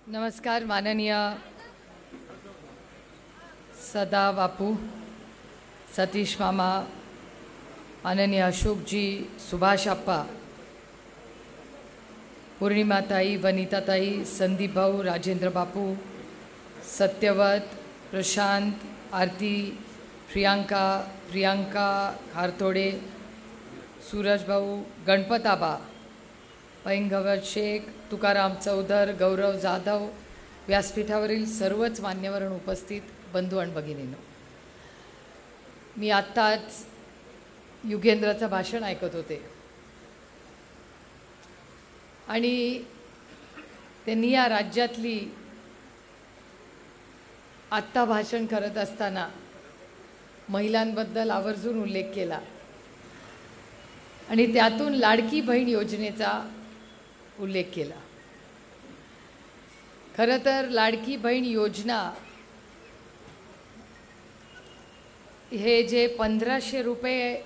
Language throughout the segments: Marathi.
नमस्कार माननीय सदा बापू, सतीश मामा, माननीय अशोकजी, सुभाष आप्पा, पूर्णिमाताई, वनिताताई, संदीप भाऊ, राजेंद्र बापू, सत्यवत, प्रशांत, आरती, प्रियांका खारतोडे, सूरज भाऊ, गणपत आबा, पैंगवर शेख, तुकाराम चौधर, गौरव जाधव, व्यासपीठावरील सर्वच मान्यवर उपस्थित बंधू आणि भगिनींनो, मी आत्ताच युगेंद्रचं भाषण ऐकत होते आणि त्यांनी या राज्यातली आत्ता भाषण करत असताना महिलांबद्दल आवर्जून उल्लेख केला आणि त्यातून लाडकी बहीण योजनेचा उल्लेख केला। खरं तर लाडकी बहीण योजना हे जे 1500 रुपये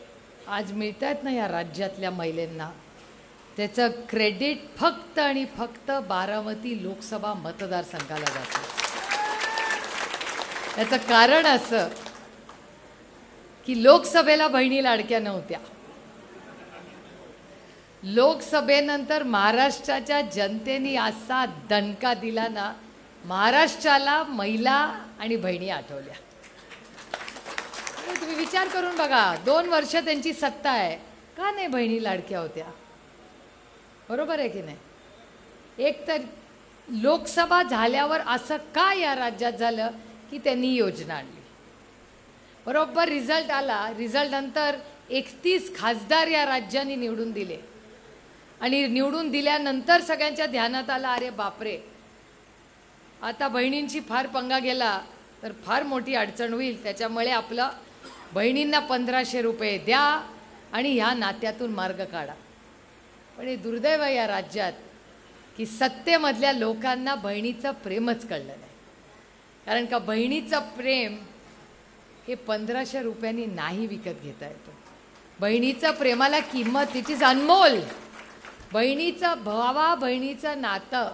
आज मिळतात ना या राज्यातल्या महिलांना, त्याचं क्रेडिट फक्त आणि फक्त बारामती लोकसभा मतदारसंघाला जातं। याचं कारण असं की लोकसभेला बहिणी लाडक्या नव्हत्या, लोकसभेनंतर महाराष्ट्राच्या जनतेने असा दणका दिला ना, महाराष्ट्राला महिला आणि बहिणी आठवल्या। तुम्ही विचार करून बघा, 2 वर्ष त्यांची सत्ता आहे, का नाही बहिणी लाडक्या होत्या? बरोबर आहे की नाही? एक तर लोकसभा झाल्यावर असं का या राज्यात झालं की त्यांनी योजना आणली, बरोबर रिझल्ट आला, रिझल्ट नंतर 31 खासदार या राज्याने निवडून दिले आणि निवडून दिल्यानंतर सगळ्यांच्या ध्यानात आलं, अरे बापरे, आता बहिणींची फार पंगा गेला तर फार मोठी अडचण होईल, त्याच्यामुळे आपलं बहिणींना 1500 रुपये द्या आणि ह्या नात्यातून मार्ग काढा। पण हे दुर्दैव या राज्यात की सत्तेमधल्या लोकांना बहिणीचं प्रेमच कळलं नाही, कारण का बहिणीचं प्रेम हे 1500 रुपयांनी नाही विकत घेता येतो। बहिणीचं प्रेमाला किंमत, इट इज अनमोल। बहिणीचं भावा बहिणीचं नातं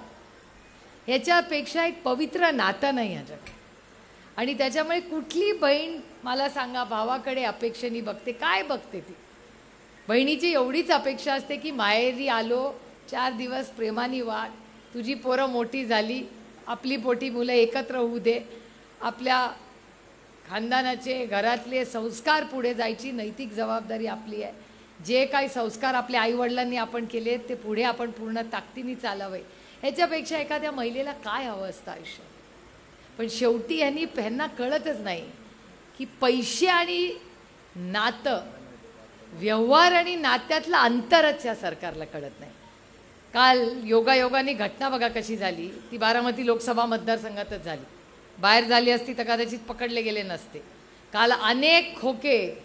ह्याच्यापेक्षा एक पवित्र नातं नाही आहे जगात। आणि त्याच्यामुळे कुठली बहीण मला सांगा भावाकडे अपेक्षेने बघते? काय बघते ती? बहिणीची एवढीच अपेक्षा असते की माहेरी आलो, 4 दिवस प्रेमाने वाढ, तुझी पोरं मोठी झाली, आपली पोटी मुलं एकत्र होऊ दे, आपल्या खानदानाचे घरातले संस्कार पुढे जायची नैतिक जबाबदारी आपली आहे। जे काही संस्कार आपल्या आईवडिलांनी आपण केले ते पुढे आपण पूर्ण ताकदीने चालवावे, ह्याच्यापेक्षा एखाद्या महिलेला काय हवं असतं आयुष्यात? पण शेवटी ह्यांना कळतच नाही की पैसे आणि नातं, व्यवहार आणि नात्यातलं अंतरच या सरकारला कळत नाही। काल योगायोगाने घटना बघा कशी झाली, ती बारामती लोकसभा मतदारसंघातच झाली, बाहेर झाली असती तर कदाचित पकडले गेले नसते। काल अनेक खोके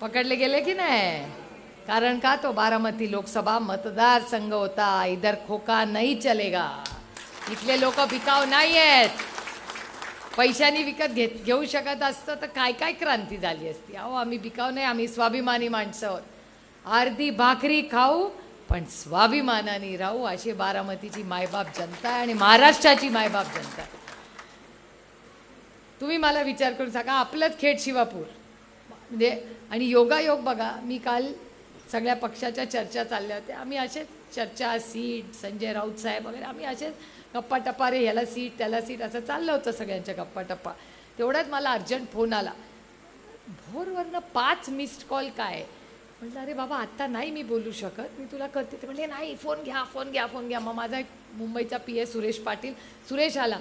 पकडले गेले की नाही? कारण का तो बारामती लोकसभा मतदारसंघ होता, इधर खोका नहीं चलेगा। इथले लोक बिकाव नाही आहेत, पैशानी विकत घेऊ शकत असतं तर काय काय क्रांती झाली असती। अहो आम्ही बिकाव नाही, आम्ही स्वाभिमानी माणसं आहोत, अर्धी भाकरी खाऊ पण स्वाभिमानाने राहू, अशी बारामतीची मायबाप जनता आहे आणि महाराष्ट्राची मायबाप जनता आहे। तुम्ही मला विचार करून सांगा, आपलंच खेड शिवापूर म्हणजे, आणि योगायोग बघा, मी काल सगळ्या पक्षाच्या चर्चा चालल्या होत्या, आम्ही असेच चर्चा, सीट, संजय राऊत साहेब वगैरे, आम्ही असेच गप्पा टप्पा, रे ह्याला सीट त्याला सीट असं चाललं होतं सगळ्यांच्या गप्पा टप्पा। तेवढ्यात मला अर्जंट फोन आला, भोरवरनं 5 मिस्ड कॉल। काय म्हटलं, अरे बाबा आत्ता नाही मी बोलू शकत, मी तुला करते। ते म्हटले नाही, फोन घ्या फोन घ्या फोन घ्या। मग माझा एक मुंबईचा PA सुरेश पाटील, सुरेश आला,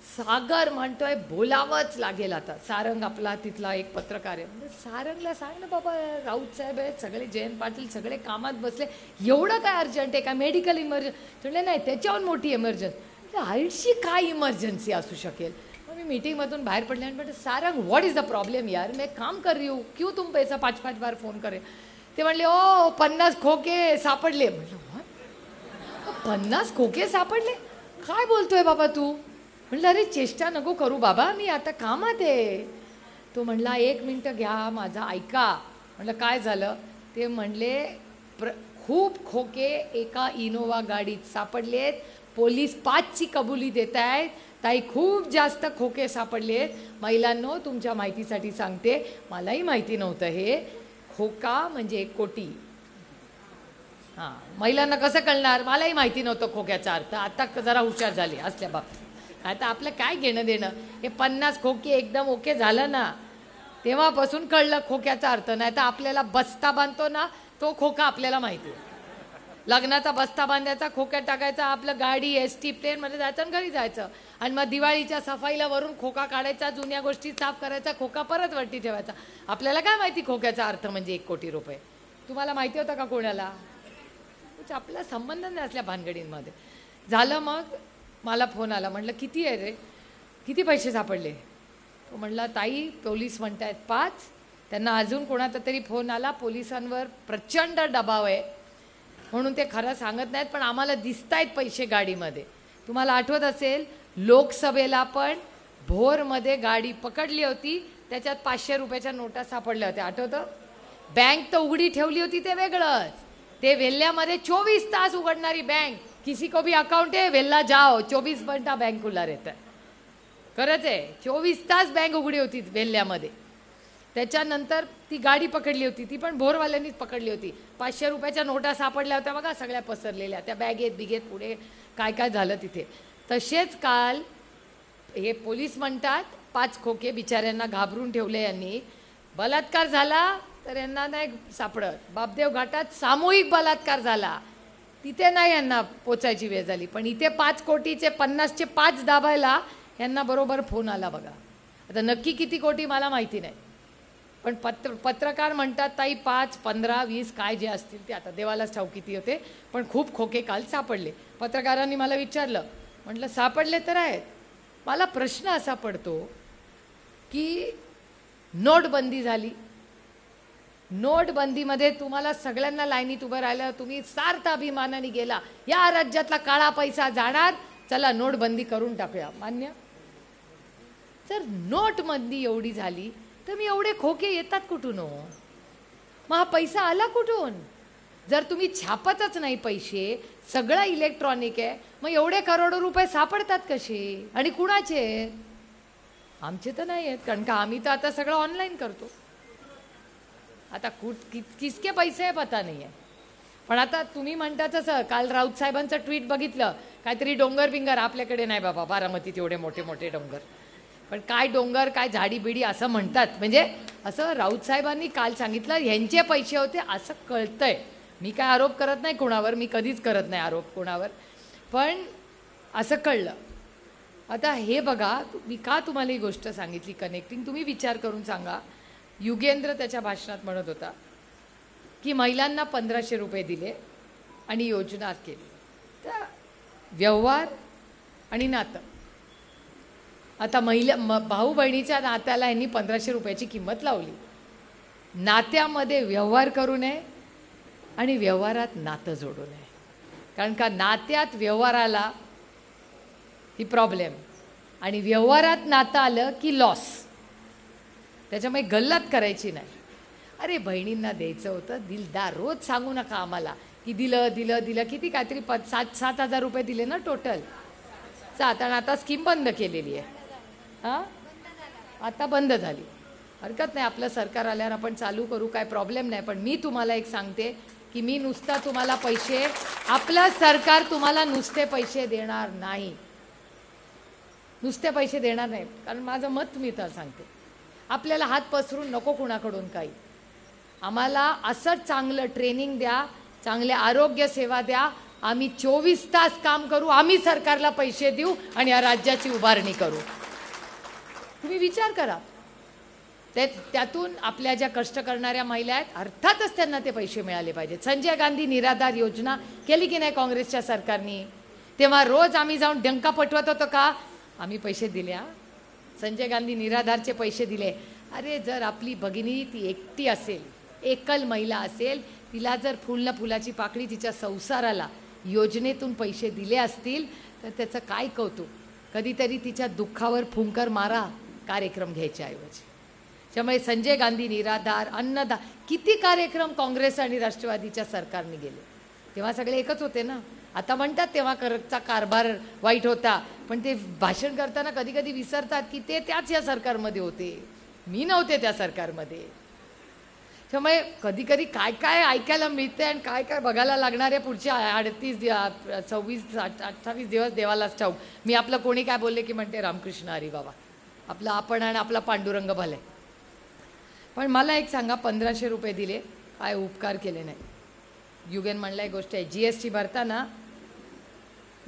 सागर म्हणतोय बोलावंच लागेल आता, सारंग आपला तिथला एक पत्रकार आहे, म्हणजे सारंगला सांग ना बाबा, राऊत साहेब आहेत सगळे, जयंत पाटील सगळे कामात बसले, एवढं काय अर्जंट आहे का? Medical emergency? म्हटलं नाही, त्याच्याहून मोठी इमर्जन्सी। आईची काय इमर्जन्सी असू शकेल? मग मी मीटिंगमधून बाहेर पडले आणि म्हटलं, Sarang what is the problem यार, मैं काम कर रही हूँ, क्यों तुम पैसा 5-5 बार फोन करे? ते म्हणले, ओ 50 खोके सापडले। म्हटलं 50 खोके सापडले? काय बोलतोय बाबा तू? म्हटलं अरे चेष्टा नको करू बाबा, मी आता कामात आहे। तो म्हणला 1 मिनिट घ्या माझा, ऐका। म्हटलं काय झालं? ते म्हणले खूप खोके एका इनोवा गाडीत सापडलेत. पोलीस 5ची कबुली देत आहेत. ताई खूप जास्त खोके सापडलेत. महिलांनो, तुमच्या माहितीसाठी सांगते, मलाही माहिती नव्हतं हे. खोका म्हणजे 1 कोटी. हां, महिलांना कसं कळणार? मलाही माहिती नव्हतं खोक्याचा अर्थ. आता जरा हुशार झाले असल्या बाबतीत. आता आपलं काय घेणं देणं. हे 50 खोके एकदम ओके झालं ना, तेव्हापासून कळलं खोक्याचा अर्थ. नाही तर आपल्याला बस्ता बांधतो ना, तो खोका आपल्याला माहिती आहे. लग्नाचा बस्ता बांधायचा, खोक्यात टाकायचा, आपलं गाडी एसटी प्लेनमध्ये जायचं आणि घरी जायचं. आणि मग दिवाळीच्या सफाईला वरून खोका काढायचा, जुन्या गोष्टी साफ करायचा, खोका परत वरती ठेवायचा. आपल्याला काय माहिती खोक्याचा अर्थ म्हणजे 1 कोटी रुपये. तुम्हाला माहिती होतं का कोणाला? आपला संबंध नाही असल्या भानगडींमध्ये. झालं, मग मला फोन आला. म्हटलं किती आहे रे, किती पैसे सापडले? तो म्हटला ताई पोलीस म्हणतायत 5. त्यांना अजून कोणाचा तरी फोन आला, पोलिसांवर प्रचंड दबाव आहे म्हणून ते खरं सांगत नाहीत, पण आम्हाला दिसत आहेत पैसे गाडीमध्ये. तुम्हाला आठवत असेल लोकसभेला पण भोरमध्ये गाडी पकडली होती, त्याच्यात 500 रुपयाच्या नोटा सापडल्या होत्या, आठवतं? बँक तर उघडी ठेवली होती, ते वेगळंच. ते वेल्ल्यामध्ये 24 तास उघडणारी बँक. किसी को भी अकाउंट है वेल्ला जाओ, 24 घंटा बँक खुला रहता है. खरंच आहे, 24 तास बँक उघडी होती वेल्ल्यामध्ये. त्याच्यानंतर ती गाडी पकडली होती, ती पण भोरवाल्यांनीच पकडली होती. 500 रुपयाच्या नोटा सापडल्या होत्या बघा, सगळ्या पसरलेल्या त्या बॅगेत बिगेत. पुढे काय काय झालं तिथे. तसेच काल हे पोलीस म्हणतात 5 खोके बिचाऱ्यांना घाबरून ठेवले यांनी. बलात्कार झाला तर यांना नाही सापडत. बापदेव घाटात सामूहिक बलात्कार झाला, तिथे नाही यांना पोचायची वेळ झाली. पण इथे 5 कोटीचे 50चे 5 दाबायला यांना बरोबर फोन आला बघा. आता नक्की किती कोटी मला माहिती नाही, पण पत्रकार म्हणतात ताई 5, 15, 20 काय जे असतील ते आता देवालाच ठाऊक किती होते, पण खूप खोके काल सापडले. पत्रकारांनी मला विचारलं, म्हटलं सापडले तर आहेत. मला प्रश्न असा पडतो की नोटबंदी झाली, नोटबंदीमध्ये तुम्हाला सगळ्यांना लाईनीत उभं राहिलं, तुम्ही सार्थ अभिमानाने गेला, या राज्यातला काळा पैसा जाणार, चला नोटबंदी करून टाकूया. मान्य? जर नोटबंदी एवढी झाली तर मी एवढे खोके येतात कुठून हो? मग हा पैसा आला कुठून? जर तुम्ही छापतच नाही पैसे, सगळं इलेक्ट्रॉनिक आहे, मग एवढे करोडो रुपये सापडतात कसे आणि कुणाचे? आमचे तर नाही आहेत, कारण का आम्ही तर आता सगळं ऑनलाईन करतो. आता किसके पैसे आहे पता नाही आहे. पण आता तुम्ही म्हणता तसं, काल राऊत साहेबांचं ट्विट बघितलं, काहीतरी डोंगर बिंगर. आपल्याकडे नाही बाबा बारामतीत एवढे मोठे मोठे डोंगर, पण काय डोंगर काय झाडी बिडी असं म्हणतात. म्हणजे असं राऊत साहेबांनी काल सांगितलं ह्यांचे पैसे होते असं कळतंय. मी काय आरोप करत नाही कोणावर, मी कधीच करत नाही आरोप कोणावर, पण असं कळलं. आता हे बघा, मी का तुम्हाला ही गोष्ट सांगितली कनेक्टिंग, तुम्ही विचार करून सांगा. युगेंद्र त्याच्या भाषणात म्हणत होता की महिलांना 1500 रुपये दिले आणि योजना केली. तर व्यवहार आणि नातं, आता भाऊ बहिणीच्या नात्याला यांनी 1500 रुपयाची किंमत लावली. नात्यामध्ये व्यवहार करू नये आणि व्यवहारात नातं जोडू नये, कारण का नात्यात व्यवहाराला ही प्रॉब्लेम आणि व्यवहारात नातं आलं की लॉस. त्याच्यामुळे गल्लत करायची नाही. अरे बहिणींना द्यायचं होतं, दिलदार. रोज सांगू नका आम्हाला की दिलं दिलं दिलं. किती काहीतरी 7,000 रुपये दिले ना टोटल. 7 आणि आता स्कीम बंद केलेली आहे. हां, आता बंद झाली. हरकत नाही, आपलं सरकार आल्यावर आपण चालू करू, काय प्रॉब्लेम नाही. पण मी तुम्हाला एक सांगते की मी नुसता तुम्हाला पैसे, आपलं सरकार तुम्हाला नुसते पैसे देणार नाही, नुसते पैसे देणार नाही. कारण माझं मत मी तर सांगते, आपल्याला हात पसरून नको कुणाकडून काही. आम्हाला असंच चांगलं ट्रेनिंग द्या, चांगले आरोग्य सेवा द्या, आम्ही 24 तास काम करू, आम्ही सरकारला पैसे देऊ आणि या राज्याची उभारणी करू. तुम्ही विचार करा. त्यातून आपल्या ज्या कष्ट करणाऱ्या महिला आहेत, अर्थातच त्यांना ते पैसे मिळाले पाहिजेत. संजय गांधी निराधार योजना केली की नाही काँग्रेसच्या सरकारने? तेव्हा रोज आम्ही जाऊन डंका पटवत होतो का? आम्ही पैसे दिले. संजय गांधी निराधारचे पैसे दिले. अरे जर आपली भगिनी ती एकटी असेल, एकल महिला असेल, तिला जर फुल न फुलाची पाकळी तिच्या संसाराला योजनेतून पैसे दिले असतील तर त्याचं काय कौतुक. कधीतरी तिच्या दुःखावर फुंकर मारा कार्यक्रम घ्यायच्या ऐवजी. त्यामुळे संजय गांधी निराधार, अन्नदान, किती कार्यक्रम काँग्रेस आणि राष्ट्रवादीच्या सरकारने गेले. तेव्हा सगळे एकच होते ना. आता म्हणतात तेव्हा करचा कारभार वाईट होता, पण ते भाषण करताना कधी कधी विसरतात की ते त्याच या सरकारमध्ये होते, मी नव्हते त्या सरकारमध्ये. त्यामुळे कधी कधी काय काय ऐकायला मिळते आणि काय काय बघायला लागणार आहे पुढचे 28 दिवस देवालाच ठाऊक. मी आपलं कोणी काय बोलले की म्हणते रामकृष्ण हरी बाबा, आपलं आपण आणि आपला पांडुरंग भले. पण मला एक सांगा, 1500 रुपये दिले, काय उपकार केले नाही. युगेन म्हणला एक गोष्ट आहे, GST भरताना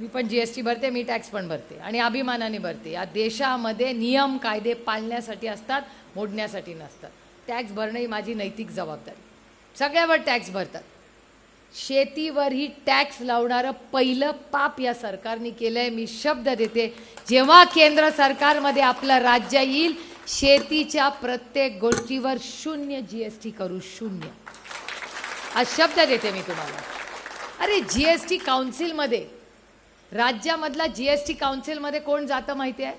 मी पण GST भरते, मी टॅक्स पण भरते आणि अभिमानाने भरते. या देशामध्ये नियम कायदे पाळण्यासाठी असतात, मोडण्यासाठी नसतात. टॅक्स भरणं ही माझी नैतिक जबाबदारी. सगळ्यावर टॅक्स भरतात. शेतीवर ही टॅक्स लावणारं पहिलं पाप या सरकारने केलंय. मी शब्द देते, जेव्हा केंद्र सरकारमध्ये आपलं राज्य येईल, शेतीच्या प्रत्येक गोष्टीवर 0 GST करू, 0. हा शब्द देते मी तुम्हाला. अरे GST काउन्सिलमध्ये, राज्यामधला GST काउन्सिलमध्ये कोण जातं माहिती आहे?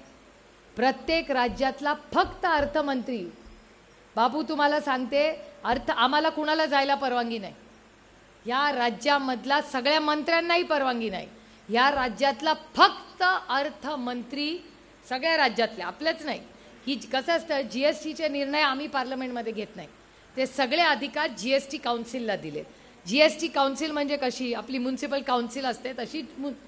प्रत्येक राज्यातला फक्त अर्थमंत्री. बाबू तुम्हाला सांगते, आम्हाला कुणाला जायला परवानगी नाही. या राज्यामधला सगळ्या मंत्र्यांनाही परवानगी नाही. या राज्यातला फक्त अर्थमंत्री, सगळ्या राज्यातले, आपलेच नाही. ही कसं असतं, GSTचे निर्णय आम्ही पार्लमेंटमध्ये घेत नाही, ते सगळे अधिकार GST काउन्सिलला दिलेत. GST काउन्सिल म्हणजे कशी आपली म्युन्सिपल काउन्सिल असते, तशी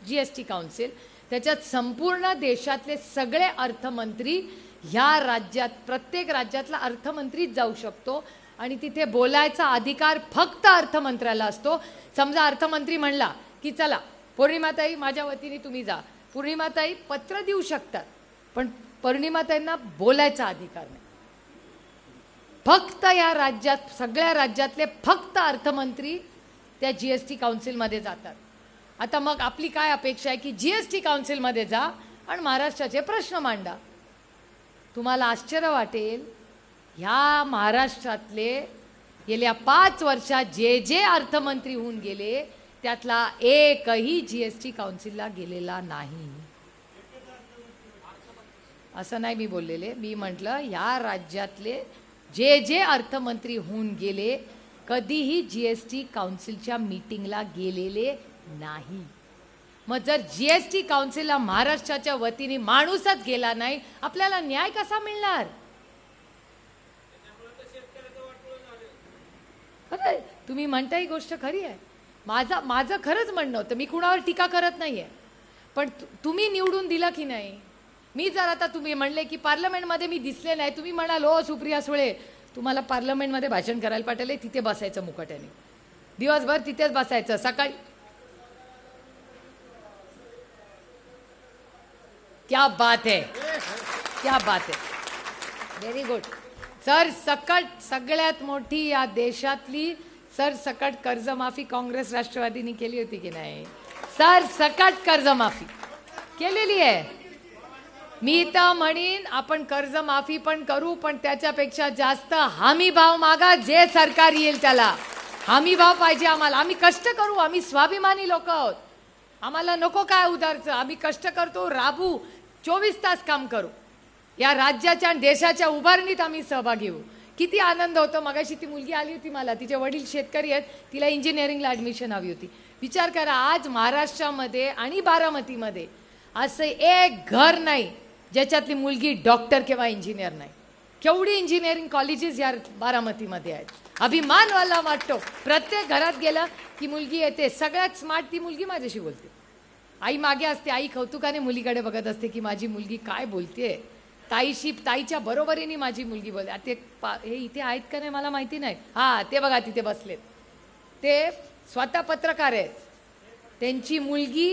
GST काउन्सिल. त्याच्यात संपूर्ण देशातले सगळे अर्थमंत्री, ह्या राज्यात प्रत्येक राज्यातला अर्थमंत्रीच जाऊ शकतो आणि तिथे बोलायचा अधिकार फक्त अर्थमंत्र्याला असतो. समजा अर्थमंत्री म्हणला की चला पौर्णिमाताई माझ्या वतीने तुम्ही जा, पौर्णिमाताई पत्र देऊ शकतात, पण पौर्णिमाताईंना बोलायचा अधिकार नाही. फक्त या राज्यात, सगळ्या राज्यातले फक्त अर्थमंत्री त्या GST काउन्सिलमध्ये जातात. आता मग आपली काय अपेक्षा आहे की GST काउन्सिलमध्ये जा आणि महाराष्ट्राचे प्रश्न मांडा. तुम्हाला आश्चर्य वाटेल, ह्या महाराष्ट्रातले गेल्या 5 वर्षात जे जे अर्थमंत्री होऊन गेले, त्यातला एकही GST काउन्सिलला गेलेला नाही. असं नाही मी बोललेले, मी म्हटलं या राज्यातले जे जे अर्थमंत्री होऊन गेले, कधीही GST काउन्सिलच्या मीटिंगला गेलेले नाही. मग जर GST काउन्सिलला महाराष्ट्राच्या वतीने माणूसच गेला नाही, आपल्याला न्याय कसा मिळणार? खरं तुम्ही म्हणता ही गोष्ट खरी आहे. माझं खरंच म्हणणं होतं, मी कुणावर टीका करत नाहीये, पण तुम्ही निवडून दिलं की नाही? मी जर आता तुम्ही म्हणले की पार्लमेंटमध्ये मी दिसले नाही, तुम्ही म्हणाल हो सुप्रिया सुळे तुम्हाला पार्लमेंटमध्ये भाषण करायला पाठवले, तिथे बसायचं मुकाट्याने, दिवसभर तिथेच बसायचं. सकाळी क्या बात है, क्या बात है, व्हेरी गुड. सरसकट सगळ्यात मोठी या देशातली सरसकट कर्जमाफी काँग्रेस राष्ट्रवादीने केली होती की नाही? सरसकट कर्जमाफी केलेली आहे. मी तर म्हणीन आपण कर्जमाफी पण करू, पण त्याच्यापेक्षा जास्त हमी भाव मागा. जे सरकार येईल त्याला हमी भाव पाहिजे आम्हाला. आम्ही कष्ट करू, आम्ही स्वाभिमानी लोक आहोत, आम्हाला नको काय उधारचं. आम्ही कष्ट करतो, राबू, 24 तास काम करू. या राज्याच्या आणि देशाच्या उभारणीत आम्ही सहभागी होऊ. किती आनंद होतो. मगाशी ती मुलगी आली होती मला, तिचे वडील शेतकरी आहेत, तिला इंजिनिअरिंगला ॲडमिशन हवी होती. विचार करा, आज महाराष्ट्रामध्ये आणि बारामतीमध्ये असं एक घर नाही ज्याच्यातली मुलगी डॉक्टर किंवा इंजिनियर नाही. केवढी इंजिनिअरिंग कॉलेजेस या बारामतीमध्ये आहेत. अभिमान वाला वाटतो. प्रत्येक घरात गेलं की मुलगी येते, सगळ्यात स्मार्ट ती मुलगी माझ्याशी बोलते. आई मागे असते, आई कौतुकाने मुलीकडे बघत असते की माझी मुलगी काय बोलते. ताईच्या बरोबरीने माझी मुलगी बोलते. ते हे इथे आहेत का नाही मला माहिती नाही. हां, ते बघा तिथे बसलेत, ते स्वतः पत्रकार आहेत. त्यांची मुलगी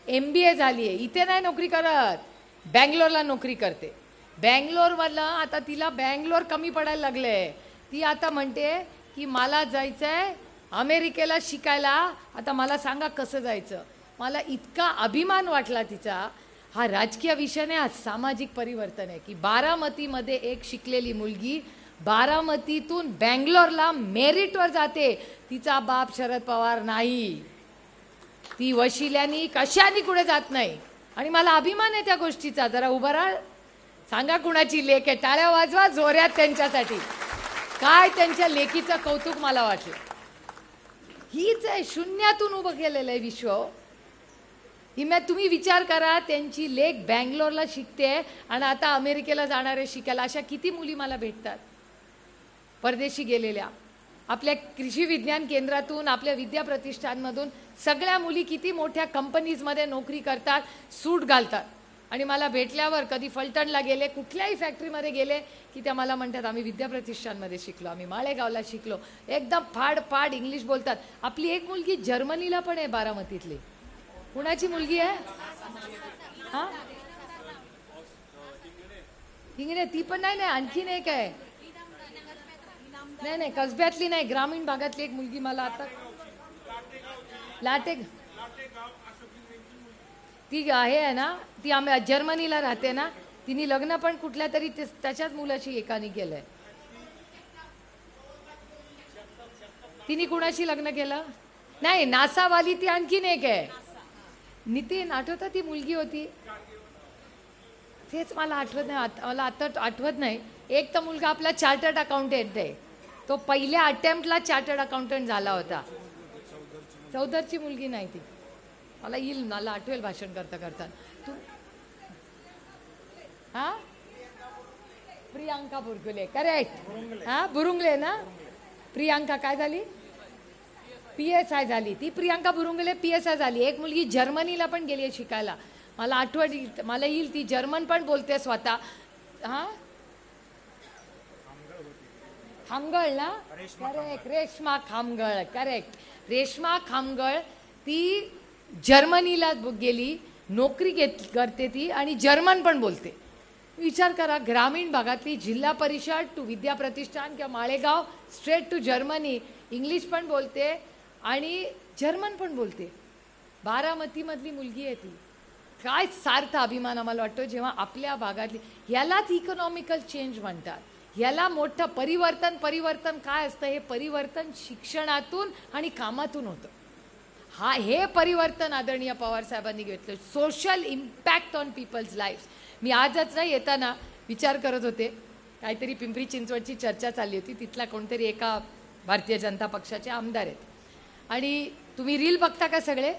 MBA झाली आहे, इथे नाही नोकरी करत, बँगलोरला नोकरी करते. बँगलोरवाला आता तिला बँगलोर कमी पडायला लागले. ती आता म्हणते की मला जायचं आहे अमेरिकेला शिकायला. आता मला सांगा कसं जायचं. मला इतका अभिमान वाटला तिचा. हा राजकीय विषय नाही, हा सामाजिक परिवर्तन आहे की बारामतीमध्ये एक शिकलेली मुलगी बारामतीतून बँगलोरला मेरिटवर जाते. तिचा बाप शरद पवार नाही, ती वशिल्यानी कशानी कुठे जात नाही. आणि मला अभिमान आहे त्या गोष्टीचा. जरा उभं राहा, सांगा कुणाची लेक आहे, टाळ्या वाजवा जोऱ्यात त्यांच्यासाठी. काय त्यांच्या लेकीचं कौतुक मला वाटलं. हीच आहे, शून्यातून उभं केलेलं आहे विश्व. तुम्ही विचार करा, त्यांची लेक बँगलोरला शिकते आणि आता अमेरिकेला जाणार आहे शिकायला. अशा किती मुली मला भेटतात परदेशी गेलेल्या. आपल्या कृषी विज्ञान केंद्रातून, आपल्या विद्या प्रतिष्ठानमधून सगळ्या मुली किती मोठ्या कंपनीजमध्ये नोकरी करतात, सूट घालतात. आणि मला भेटल्यावर कधी फलटणला गेले, कुठल्याही फॅक्टरीमध्ये गेले की त्या मला म्हणतात आम्ही विद्या प्रतिष्ठानमध्ये शिकलो, आम्ही माळेगावला शिकलो. एकदम फाड इंग्लिश बोलतात. आपली एक मुलगी जर्मनीला पण आहे, बारामतीतली. कुणाची मुलगी आहे? हां, इंग्रज. ती पण नाही, आणखीन एक आहे. नाही, कसब्यातली नाही, ग्रामीण भागातली एक मुलगी मला आता लाटे, ती आहे ना, ती आम्ही जर्मनीला राहते ना. तिने लग्न पण कुठल्या तरी त्याच्याच मुलाशी एकाने केलंय. तिने कुणाशी लग्न केलं? नाही, नासावाली ती आणखीन एक आहे. नितीन, आठवतं ती मुलगी होती? तेच मला आठवत नाही, मला आता आठवत नाही. एक तर मुलगा आपला चार्टर्ड अकाउंटंट आहे, तो पहिल्या अटेम्प्टला चार्टर्ड अकाउंटंट झाला होता. चौधरची मुलगी नाही ती, मला येईल, मला आठवेल भाषण करता करता. तू हा, प्रियांका बुरगुले, करेक्ट. हा, बुरुंगले ना. प्रियांका काय झाली? PSI झाली. ती प्रियांका बुरुंगले PSI झाली. एक मुलगी जर्मनीला पण गेली आहे शिकायला, मला आठवत, मला येईल. ती जर्मन पण बोलते स्वतः. हा, खामगळ ना, करेक्ट. रेश्मा खामगळ, करेक्ट. रेश्मा खामगळ ती जर्मनीला गेली, नोकरी करते ती आणि जर्मन पण बोलते. विचार करा, ग्रामीण भागातली जिल्हा परिषद टू विद्या प्रतिष्ठान किंवा Malegaon straight to Germany, English पण बोलते आणि जर्मन पण बोलते. बारामतीमधली मुलगी आहे ती. काय सार्थ अभिमान आम्हाला वाटतो जेव्हा आपल्या भागातली. यालाच इकॉनॉमिकल चेंज म्हणतात. याला मोठं परिवर्तन काय असतं? हे परिवर्तन शिक्षणातून आणि कामातून होतं. हे परिवर्तन आदरणीय पवार साहेबांनी घेतलं. Social impact on peoples life. मी आजच नाही येताना विचार करत होते, काहीतरी पिंपरी चिंचवडची चर्चा चालली होती. तिथला कोणतरी एका भारतीय जनता पक्षाचे आमदार आहेत आणि तुम्ही रील बघता का सगळे?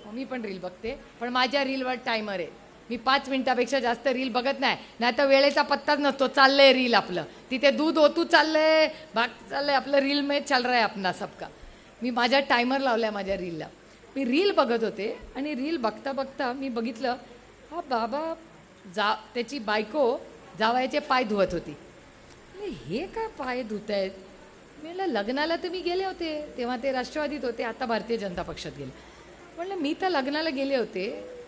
मी पण रील बघते, पण माझ्या रीलवर टायमर आहे. मी 5 मिनिटापेक्षा जास्त रील बघत नाही, नाही तर वेळेचा पत्ताच नसतो. चाललंय रील आपलं, तिथे दूध ओतू चाललंय, भाग चाललंय, आपलं रील में चल रहा है अपना सबका. मी माझ्या टायमर लावलाय माझ्या रीलला. मी रील बघत होते आणि रील बघता बघता मी बघितलं, हा बाबा त्याची बायको जावयाचे पाय धुवत होती. हे काय पाय धुत आहेत? म्हणलं लग्नाला तर मी गेले होते, तेव्हा ते राष्ट्रवादीत होते, आता भारतीय जनता पक्षात गेले. म्हणलं मी तर लग्नाला गेले होते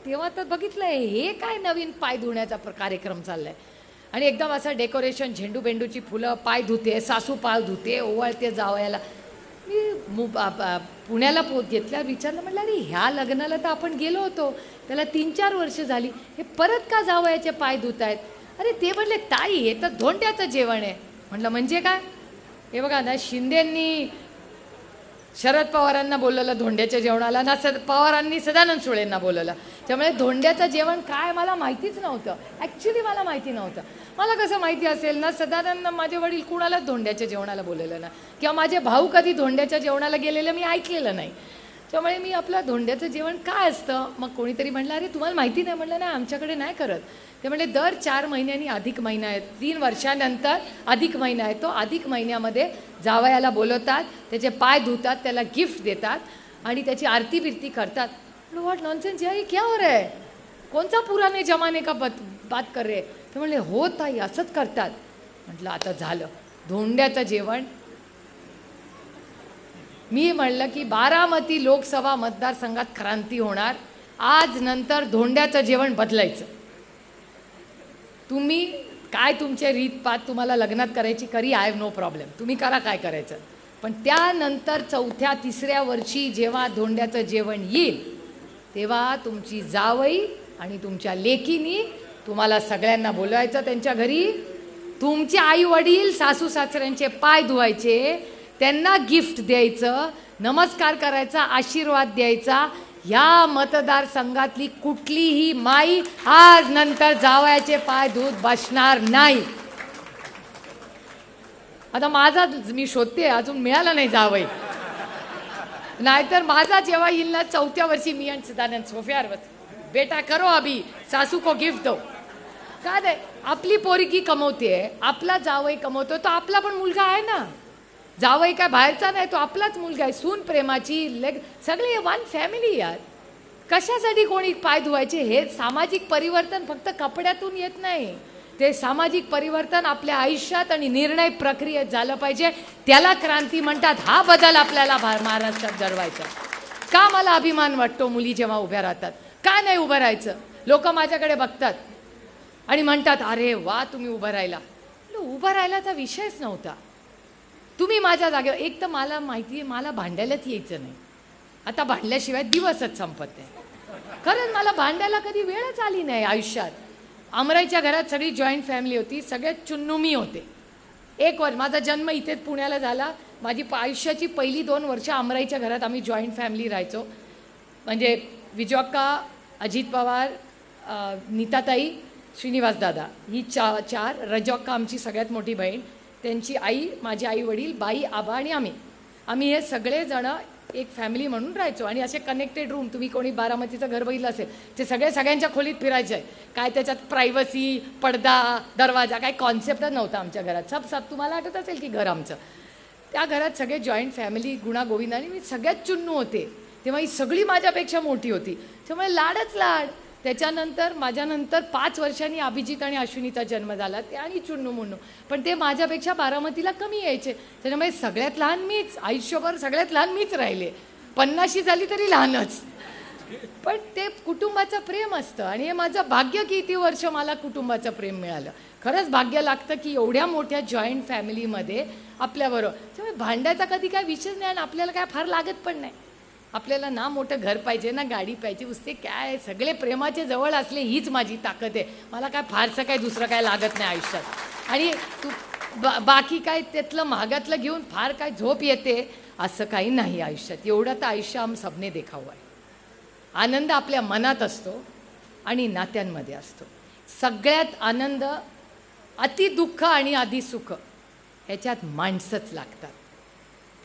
तेव्हा तर बघितलंय, हे काय नवीन पाय धुण्याचा कार्यक्रम चाललाय. आणि एकदम असं डेकोरेशन, झेंडू बेंडूची फुलं, पाय धुते, सासू पाय धुते, ओवाळते जावयाला. मी पुण्याला घेतल्यावर विचारलं, म्हटलं अरे ह्या लग्नाला तर आपण गेलो होतो, त्याला 3-4 वर्ष झाली, हे परत का जावयाचे पाय धुत आहेत? अरे ते म्हणले ताई हे तर धोंड्याचं जेवण आहे. म्हटलं म्हणजे काय? हे बघा ना, शिंदेंनी शरद पवारांना बोलवलं धोंड्याच्या जेवणाला ना, पवारांनी सदानंद सुळेंना बोलवलं. त्यामुळे धोंड्याचं जेवण काय मला माहितीच नव्हतं. ॲक्च्युली मला माहिती नव्हतं. मला कसं माहिती असेल ना, सदानंद माझे वडील कुणालाच धोंड्याच्या जेवणाला बोलवलं ना, किंवा माझे भाऊ कधी धोंड्याच्या जेवणाला गेलेलं मी ऐकलेलं नाही. त्यामुळे मी आपलं धोंड्याचं जेवण काय असतं, मग कोणीतरी म्हणलं अरे तुम्हाला माहिती नाही? म्हटलं नाही आमच्याकडे नाही करत. ते म्हणजे दर 4 महिन्यांनी अधिक महिना आहे, 3 वर्षानंतर अधिक महिना आहे, तो अधिक महिन्यामध्ये जावयाला बोलवतात, त्याचे पाय धुतात, त्याला गिफ्ट देतात आणि त्याची आरती बिरती करतात. व्हॉट नॉनसेन्स यार, क्या हो रहा है? कोणता पुराने जमाने का बात कर रहे? ते म्हणले हो ताई असंच करतात. म्हटलं आता झालं धोंड्याचं जेवण. मी म्हणलं की बारामती लोकसभा मतदारसंघात क्रांती होणार. आज नंतर धोंड्याचं जेवण बदलायचं. तुम्ही काय तुमचे रीतपात तुम्हाला लग्नात करायची करी, आय हॅव नो प्रॉब्लेम, तुम्ही करा काय करायचं. पण त्यानंतर 4थ्या-3ऱ्या वर्षी जेव्हा धोंड्याचं जेवण येईल तेव्हा तुमची जावई आणि तुमच्या लेकीनी तुम्हाला सगळ्यांना बोलवायचं त्यांच्या घरी. तुमचे आई वडील सासू सासऱ्यांचे पाय धुवायचे, त्यांना गिफ्ट द्यायचं, नमस्कार करायचा, आशीर्वाद द्यायचा. या मतदारसंघातली कुठलीही माई आज नंतर जावयाचे पाय धुत बसणार नाही. आता माझा मी शोधते, अजून मिळाला नाही जावई. नाहीतर माझा जेव्हा येईल ना 4थ्या वर्षी मी आणि सदानंद सोफ्यावर बस, बेटा करो अभी सासू को गिफ्ट दो. का नाही, आपली पोरगी कमवते, आपला जावई कमवतो, तो आपला पण मुलगा आहे ना. जावई काय बाहेरचा नाही, तो आपलाच मुलगा आहे. सून प्रेमाची सगळे वन फॅमिली यार. कशासाठी कोणी पाय धुवायचे? हे सामाजिक परिवर्तन फक्त कपड्यातून येत नाही, ते सामाजिक परिवर्तन आपल्या आयुष्यात आणि निर्णय प्रक्रियेत झालं पाहिजे. त्याला क्रांती म्हणतात. हा बदल आपल्याला महाराष्ट्रात घडवायचा. का मला अभिमान वाटतो मुली जेव्हा उभ्या राहतात? का नाही उभं राहायचं? लोक माझ्याकडे बघतात आणि म्हणतात अरे वा तुम्ही उभं राहिला. उभं राहिल्याचा विषयच नव्हता. तुम्ही माझ्या जागेवर, एक तर मला माहिती आहे मला भांडायलाच यायचं नाही. आता भांडल्याशिवाय दिवसच संपत नाही. खरंच मला भांडायला कधी वेळच आली नाही आयुष्यात. अमराईच्या घरात सगळी जॉईंट फॅमिली होती, सगळ्यात चुन्नुमी होते. एक वर्ष माझा जन्म इथेच पुण्याला झाला. माझी आयुष्याची पहिली 2 वर्ष अमराईच्या घरात आम्ही जॉईंट फॅमिली राहायचो. म्हणजे विजयक्का, अजित पवार, नीताताई, श्रीनिवास दादा ही चार. रजक्का आमची सगळ्यात मोठी बहीण, त्यांची आई, माझे आई वडील, बाई, आबा आणि आम्ही हे सगळेजण एक फॅमिली म्हणून राहायचो. आणि असे कनेक्टेड रूम, तुम्ही कोणी बारामतीचं घर बघितलं असेल ते सगळ्यांच्या खोलीत फिरायचं आहे. काय त्याच्यात प्रायव्हसी, पडदा, दरवाजा, काय कॉन्सेप्टच नव्हता आमच्या घरात. सब तुम्हाला आठवत असेल की घर आमचं. त्या घरात सगळे जॉईंट फॅमिली, गुणागोविंदाने मी सगळ्यात चुन्नू होते. तेव्हा ही सगळी माझ्यापेक्षा मोठी होती, त्यामुळे लाडच लाड. त्याच्यानंतर माझ्यानंतर 5 वर्षांनी अभिजित आणि अश्विनीचा जन्म झाला, ते आणि चुन्नू मुन्नू. पण ते माझ्यापेक्षा बारामतीला कमी यायचे, त्याच्यामुळे सगळ्यात लहान मीच. आयुष्यभर सगळ्यात लहान मीच राहिले. 50शी झाली तरी लहानच. पण ते कुटुंबाचं प्रेम असतं आणि हे माझं भाग्य की किती वर्ष मला कुटुंबाचं प्रेम मिळालं. खरंच भाग्य लागतं की एवढ्या मोठ्या जॉईंट फॅमिलीमध्ये आपल्याबरोबर. त्यामुळे भांडायचा कधी काय विषय नाही आणि आपल्याला काय फार लागत पण नाही. आपल्याला ना मोठं घर पाहिजे ना गाडी पाहिजे, उससे काय, सगळे प्रेमाचे जवळ असले हीच माझी ताकद आहे. मला काय फारसं काय दुसरं काय लागत नाही आयुष्यात. आणि तू बाकी काय त्यातलं महागातलं घेऊन फार काय झोप येते असं काही नाही आयुष्यात. एवढं तर आयुष्य आम सबने देखावं आहे. आनंद आपल्या मनात असतो आणि नात्यांमध्ये असतो. सगळ्यात आनंद, अति दुःख आणि आधी सुख ह्याच्यात माणसंच लागतात.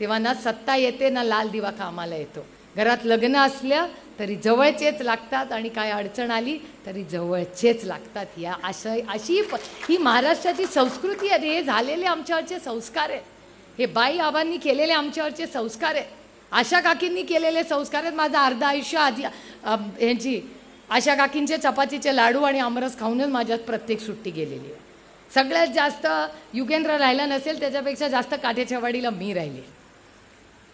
तेव्हा ना सत्ता येते ना लाल दिवा कामाला येतो. घरात लग्न असलं तरी जवळचेच लागतात आणि काय अडचण आली तरी जवळचेच लागतात. या अशी ही महाराष्ट्राची संस्कृती आहे. हे झालेले आमच्यावरचे संस्कार आहेत. हे बाई आबांनी केलेले आमच्यावरचे संस्कार आहेत. आशा काकींनी केलेले संस्कार आहेत. माझं अर्ध आयुष्य आधी ह्यांची आशा काकींचे चपातीचे लाडू आणि आमरस खाऊनच माझ्यात प्रत्येक सुट्टी गेलेली आहे. सगळ्यात जास्त युगेंद्र राहिला नसेल त्याच्यापेक्षा जास्त काठ्याच्या वाडीला मी राहिले.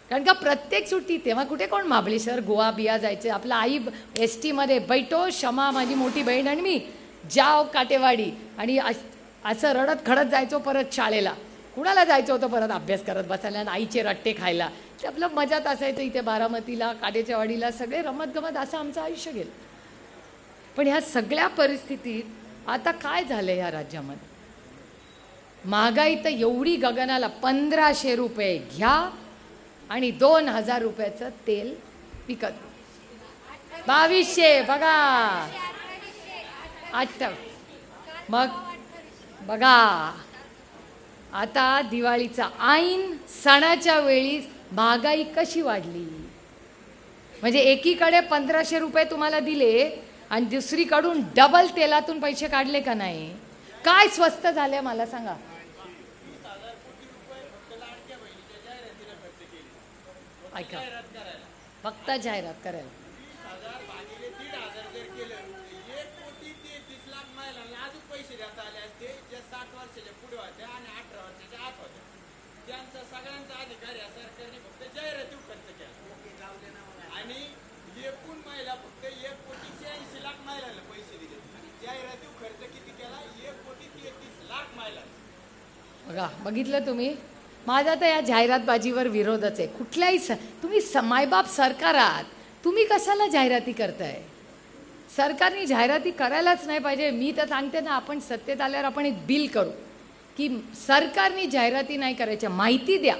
कारण का प्रत्येक सुट्टी, तेव्हा कुठे कोण महाबळेश्वर, गोवा बिया जायचे. आपला आई एस टीमध्ये बैठो, शमा माझी मोठी बहीण आणि मी जाव काटेवाडी. आणि असं रडत खडत जायचो परत शाळेला. कुणाला जायचं होतं परत अभ्यास करत बसायला आणि आईचे रट्टे खायला. ते आपलं मजात असायचं. इथे बारामतीला, काटेच्या वाडीला सगळे रमत गमत असं आमचं आयुष्य गेलं. पण ह्या सगळ्या परिस्थितीत आता काय झालं ह्या राज्यामध्ये? महागाई तर एवढी गगनाला, 1500 रुपये घ्या आणि 2000 रुपयाचं तेल विकत. 2200 बघा. 8 मग बघा आता दिवाळीचा ऐन सणाच्या वेळी महागाई कशी वाढली. म्हणजे एकीकडे 1500 रुपये तुम्हाला दिले आणि दुसरीकडून डबल तेलातून पैसे काढले का नाही? काय स्वस्त झाले मला सांगा. ऐका, फक्त जाहिरात करायला बघा. बघितलं तुम्ही? माझा तर या जाहिरातबाजीवर विरोधच आहे. कुठल्याही तुम्ही मायबाप सरकार आहात, तुम्ही कशाला जाहिराती करताय? सरकारने जाहिराती करायलाच नाही पाहिजे. मी तर सांगते ना, आपण सत्तेत आल्यावर आपण एक बिल करू की सरकारने जाहिराती नाही करायच्या, माहिती द्या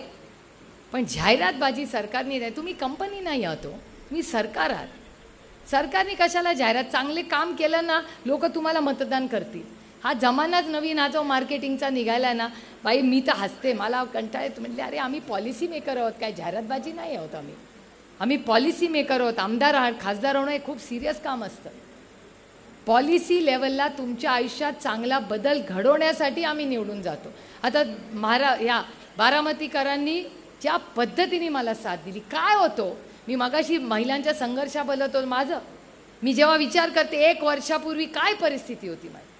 पण जाहिरातबाजी सरकारने द्या. तुम्ही कंपनी नाही आहात, तुम्ही सरकार आहात. सरकारने कशाला जाहिरात? चांगले काम केलं ना लोक तुम्हाला मतदान करतील. हा जमानाच नवीन, हा जो मार्केटिंगचा निघाला ना बाई. मी तर हसते, मला कंटाळत. म्हटले अरे आम्ही पॉलिसी मेकर आहोत, काय जाहिरातबाजी नाही आहोत आम्ही. आम्ही पॉलिसी मेकर आहोत. आमदार खासदार होणं हे खूप सिरियस काम असतं. पॉलिसी लेवलला तुमच्या आयुष्यात चांगला बदल घडवण्यासाठी आम्ही निवडून जातो. आता या बारामतीकरांनी ज्या पद्धतीने मला साथ दिली, काय होतो मी मगाशी महिलांच्या संघर्षाबद्दल होतो माझं, मी जेव्हा विचार करते 1 वर्षापूर्वी काय परिस्थिती होती माझी,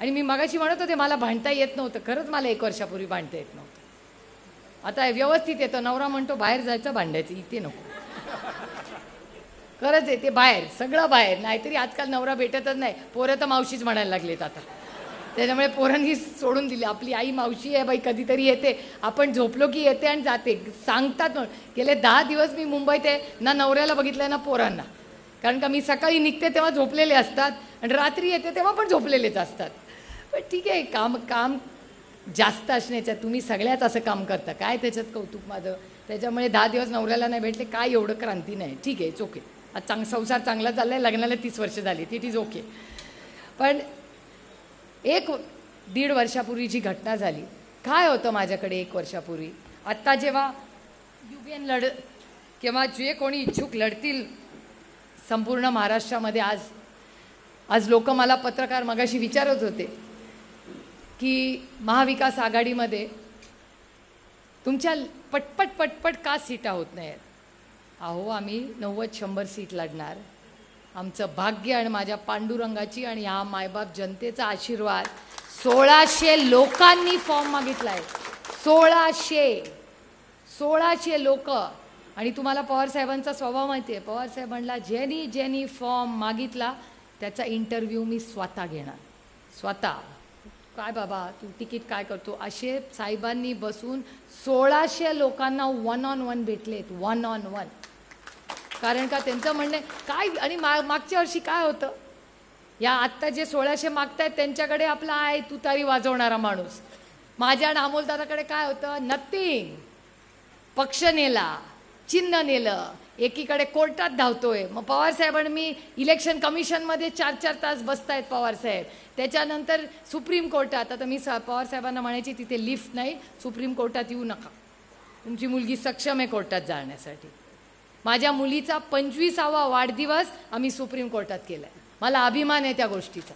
आणि मी मगाशी म्हणत होते मला भांडता येत नव्हतं. खरंच मला 1 वर्षापूर्वी भांडता येत नव्हतं. आता व्यवस्थित येतं. नवरा म्हणतो बाहेर जायचं भांडायचं, इथे नको. खरंच आहे, ते बाहेर, सगळं बाहेर. नाहीतरी आजकाल नवरा भेटतच नाही. पोरं तर मावशीच म्हणायला लागलेत आता. त्याच्यामुळे पोरांनी सोडून दिली. आपली आई मावशी आहे बाई, कधीतरी येते, आपण झोपलो की येते आणि जाते. सांगतात म्हणून गेले 10 दिवस मी मुंबईत आहे, ना नवऱ्याला बघितलं ना पोरांना. कारण का मी सकाळी निघते तेव्हा झोपलेले असतात आणि रात्री येते तेव्हा पण झोपलेलेच असतात. पण ठीक आहे, काम जास्त असण्याच्या तुम्ही सगळ्याच असं काम करता, काय त्याच्यात कौतुक माझं. त्याच्यामुळे 10 दिवस नवऱ्याला नाही भेटले, काय एवढं क्रांती नाही. ठीक आहे, इट्स ओके. आज संसार चांगला चालला आहे, लग्नाला 30 वर्ष झाली, इट इज ओके. पण 1-1.5 वर्षापूर्वीची घटना झाली. काय होतं माझ्याकडे 1 वर्षापूर्वी, आत्ता जेव्हा UBN किंवा जे कोणी इच्छुक लढतील संपूर्ण महाराष्ट्रामध्ये, आज लोक मला पत्रकार मगाशी विचारत होते की महाविकास आघाडीमध्ये तुमच्या पटपट का सीटा होत नाहीत. अहो, आम्ही 90-100 सीट लढणार. आमचं भाग्य आणि माझ्या पांडुरंगाची आणि ह्या मायबाप जनतेचा आशीर्वाद. 1600 लोकांनी फॉर्म मागितला आहे. 1600 लोक. आणि तुम्हाला पवारसाहेबांचा स्वभाव माहिती आहे. पवारसाहेबांना ज्यांनी फॉर्म मागितला त्याचा इंटरव्ह्यू मी स्वतः घेणार. स्वतः. काय बाबा तू तिकीट काय करतो, असे साहेबांनी बसून 1600 लोकांना 1-on-1 भेटलेत. 1-on-1. कारण का त्यांचं म्हणणं काय. आणि मागच्या वर्षी काय होतं, या आत्ता जे 1600 मागतायत त्यांच्याकडे आपला आहे तुतारी वाजवणारा माणूस. माझ्या आणि अमोलदादाकडे काय होतं, नथिंग. पक्ष नेला, चिन्ह नेलं, एकीकडे कोर्टात धावतोय. मग पवारसाहेबांनी मी इलेक्शन कमिशनमध्ये 4-4 तास बसतायत पवारसाहेब. त्याच्यानंतर सुप्रीम कोर्टात. आता मी पवारसाहेबांना म्हणायची तिथे लिफ्ट नाही, सुप्रीम कोर्टात येऊ नका, तुमची मुलगी सक्षम आहे कोर्टात जाण्यासाठी. माझ्या मुलीचा 25वा वाढदिवस आम्ही सुप्रीम कोर्टात केला आहे. मला अभिमान आहे त्या गोष्टीचा.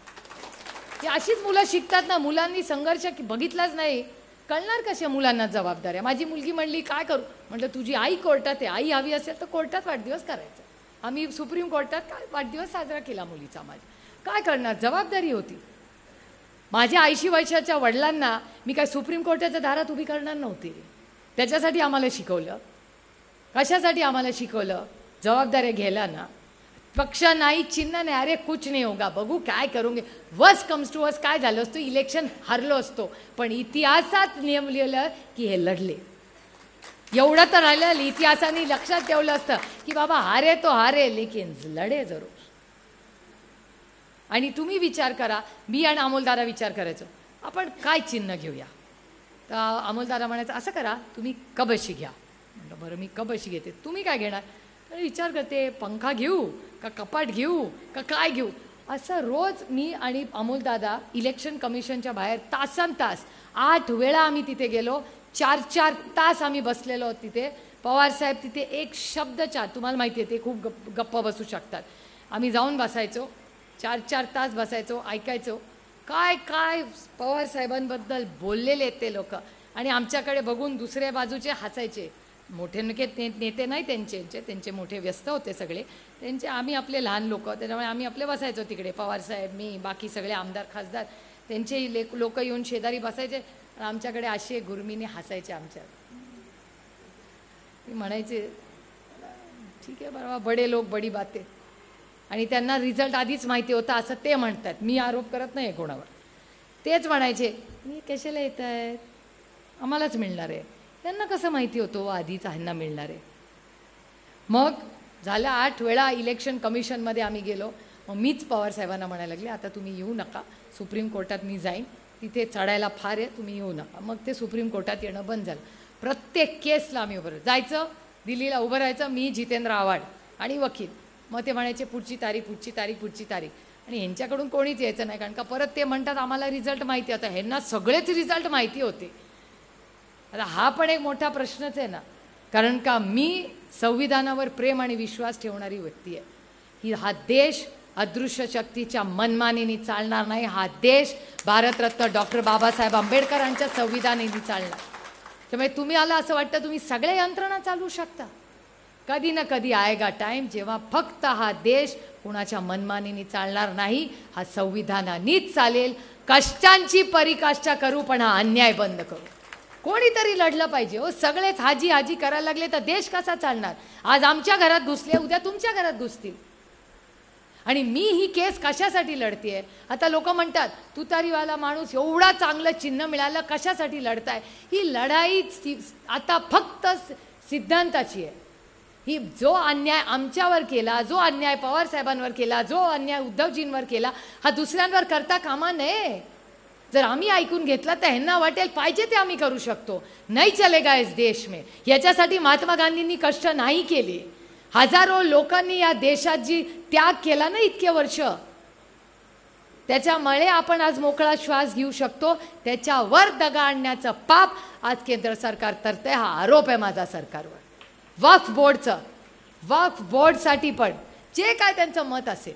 की अशीच मुलं शिकतात ना. मुलांनी संघर्ष बघितलाच नाही, कळणार कशा मुलांना जबाबदाऱ्या. माझी मुलगी म्हणली काय करू, म्हटलं तुझी आई कोर्टात आहे, आई हवी असेल तर कोर्टात वाढदिवस करायचा. आम्ही सुप्रीम कोर्टात काय वाढदिवस साजरा केला मुलीचा. माझ्या काय करणार, जबाबदारी होती. माझ्या 80 वर्षाच्या वडिलांना मी काय सुप्रीम कोर्टाच्या दारात उभी करणार नव्हती. त्याच्यासाठी आम्हाला शिकवलं. कशासाठी आम्हाला शिकवलं, जबाबदाऱ्या घ्यायला ना. पक्ष नाही, चिन्ह नाही, अरे कुछ नाही होगा, बघू काय करूंगे. वर्स्ट कम्स टू वर्स्ट काय झालं असतं, इलेक्शन हरलो असतो, पण इतिहासात नियम लिहिलं की हे लढले. एवढं तर राहिलं, इतिहासाने लक्षात ठेवलं असतं की बाबा हारे तो हारे लेकिन लढे जरूर. आणि तुम्ही विचार करा, मी आणि अमोलदादा विचार करायचो आपण काय चिन्ह घेऊया. तर अमोलदादा म्हणायचं असं करा, तुम्ही कबशी घ्या. म्हटलं बरं मी कबशी घेते, तुम्ही काय घेणार. तर विचार करते पंखा घेऊ का कपाट घेऊ का काय घेऊ. असं रोज मी आणि अमोलदादा इलेक्शन कमिशनच्या बाहेर तासनतास 8 वेळा आम्ही तिथे गेलो. 4-4 तास आम्ही बसलेलो आहोत तिथे. पवारसाहेब तिथे एक शब्द तुम्हाला माहिती आहे ते खूप गप्प बसू शकतात. आम्ही जाऊन बसायचो, 4-4 तास बसायचो, ऐकायचो काय काय पवारसाहेबांबद्दल बोललेले ते लोक. आणि आमच्याकडे बघून दुसऱ्या बाजूचे हसायचे. मोठे नेते नाही त्यांचे मोठे व्यस्त होते सगळे त्यांचे. आम्ही आपले लहान लोक, त्याच्यामुळे आम्ही आपले बसायचो तिकडे. पवारसाहेब, मी, बाकी सगळे आमदार खासदार, त्यांचे लोक येऊन शेजारी बसायचे. आमच्याकडे असे गुरमीने हसायचे आमच्यावर. मी म्हणायचे ठीक आहे बरोबर, बडे लोक बडी बाते. आणि त्यांना रिझल्ट आधीच माहिती होता असं ते म्हणतात. मी आरोप करत नाही कोणावर. तेच म्हणायचे मी कशाला येत आहेत, आम्हालाच मिळणार आहे. त्यांना कसं माहिती होतं आधीच ह्यांना मिळणार आहे. मग झालं 8 वेळा इलेक्शन कमिशनमध्ये आम्ही गेलो. मग मीच पवारसाहेबांना म्हणायला लागले आता तुम्ही येऊ नका, सुप्रीम कोर्टात मी जाईन, तिथे चढायला फार आहे, तुम्ही येऊ नका. मग ते सुप्रीम कोर्टात येणं बंद झालं. प्रत्येक केसला आम्ही उभं जायचं, दिल्लीला उभं राहायचं, मी जितेंद्र आव्हाड आणि वकील. मग ते म्हणायचे पुढची तारीख. आणि ह्यांच्याकडून कोणीच यायचं नाही, कारण का परत ते म्हणतात आम्हाला रिझल्ट माहिती होता. ह्यांना सगळेच रिझल्ट माहिती होते. आता हा पण एक मोठा प्रश्नच आहे ना, कारण का मी संविधानावर प्रेम आणि विश्वास ठेवणारी व्यक्ती आहे. हा देश अदृश्य शक्तीच्या मनमानीने चालणार नाही. हा देश भारतरत्न डॉक्टर बाबासाहेब आंबेडकरांच्या संविधानाने चालणार. त्यामुळे तुम्हाला असं वाटतं तुम्ही सगळे यंत्रणा चालवू शकता. कधी ना कधी आएगा टाइम जेव्हा फक्त हा देश कुणाच्या मनमानीने चालणार नाही, हा संविधानानेच चालेल. कष्टांची परिकाष्ठा करू पण हा अन्याय बंद करू. कोणीतरी लढलं पाहिजे हो. सगळेच हाजी हाजी करायला लागले तर देश कसा चालणार? आज आमच्या घरात घुसले, उद्या तुमच्या घरात घुसतील. आणि मी ही केस कशासाठी लढतेय? आता लोक म्हणतात तुतारीवाला माणूस एवढा चांगलं चिन्ह मिळालं कशासाठी लढताय? ही लढाई आता फक्त सिद्धांताची आहे. ही जो अन्याय आमच्यावर केला, जो अन्याय पवार साहेबांवर केला, जो अन्याय उद्धवजींवर केला, हा दुसऱ्यांवर करता कामा नये. जर आम्ही ऐकून घेतलं तर ह्यांना वाटेल पाहिजे ते आम्ही करू शकतो. नाही चलेगा इस देश में. याच्यासाठी महात्मा गांधींनी कष्ट नाही केले. हजारो लोकांनी या देशात जी त्याग केला ना इतके वर्ष, त्याच्यामुळे आपण आज मोकळा श्वास घेऊ शकतो. त्याच्यावर दगा आणण्याचं पाप आज केंद्र सरकार करते. हा आरोप आहे माझा सरकारवर. वक्फ बोर्डचं, वक्फ बोर्डसाठी पण जे काय त्यांचं मत असेल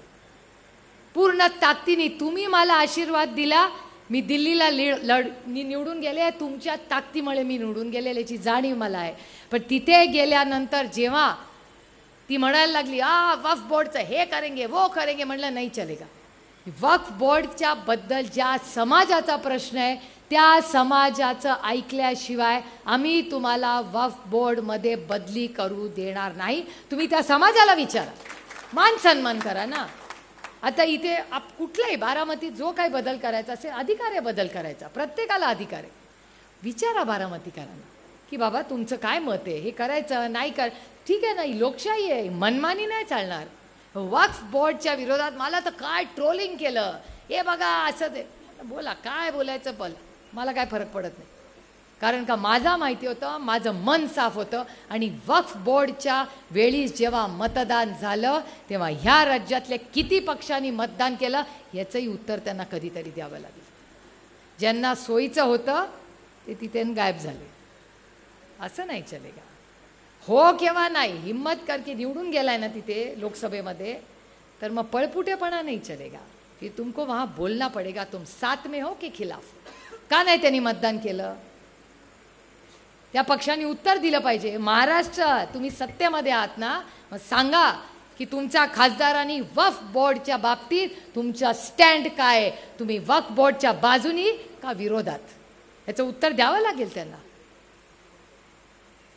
पूर्ण ताकदीने, तुम्ही मला आशीर्वाद दिला, मी दिल्लीला निवडून गेले, तुमच्या ताकदीमुळे मी निवडून गेलेल्याची जाणीव मला आहे. पण तिथे गेल्यानंतर जेव्हा ती म्हणायला लागली वक्फ बोर्डचं हे करेंगे वो करेंगे, म्हणलं नाही चलेगा. वक्फ बोर्डच्या बद्दल ज्या समाजाचा प्रश्न आहे त्या समाजाचं ऐकल्याशिवाय आम्ही तुम्हाला वक्फ बोर्डमध्ये बदली करू देणार नाही. तुम्ही त्या समाजाला विचारा, मान सन्मान करा ना. आता इथे कुठलाही बारामतीत जो काही बदल करायचा असेल, अधिकार आहे बदल करायचा, प्रत्येकाला अधिकार आहे. विचारा बारामतीकरांना की बाबा तुमचं काय मत आहे, हे करायचं नाही कर, ठीक आहे. नाही, लोकशाही आहे, मनमानी नाही चालणार. वक्फ बोर्डच्या विरोधात मला तर काय ट्रोलिंग केलं, हे बघा असं ते बोला, काय बोलायचं बोला, मला काय फरक पडत नाही. कारण का माझा माहिती होतं, माझं मन साफ होतं. आणि वक्फ बोर्डच्या वेळी जेव्हा मतदान झालं तेव्हा ह्या राज्यातल्या किती पक्षांनी मतदान केलं याचंही उत्तर त्यांना कधीतरी द्यावं लागेल. ज्यांना सोयीचं होतं ते तिथे गायब झाले. असं नाही चलेगा. हो किंवा नाही, हिम्मत करके निवडून गेलाय ना तिथे लोकसभेमध्ये, तर मग पळपुटेपणा नाही चलेगा. कि तुमको वहाँ बोलना पड़ेगा तुम साथ में हो कि खिलाफ. का नाही त्यांनी मतदान केलं? त्या पक्षांनी उत्तर दिलं पाहिजे. महाराष्ट्र तुम्ही सत्तेमध्ये आहात ना, मग सांगा की तुमच्या खासदारांनी वक्फ बोर्डच्या बाबतीत तुमचा स्टँड काय? तुम्ही वक्फ बोर्डच्या बाजूनी का विरोधात? याचं उत्तर द्यावं लागेल त्यांना.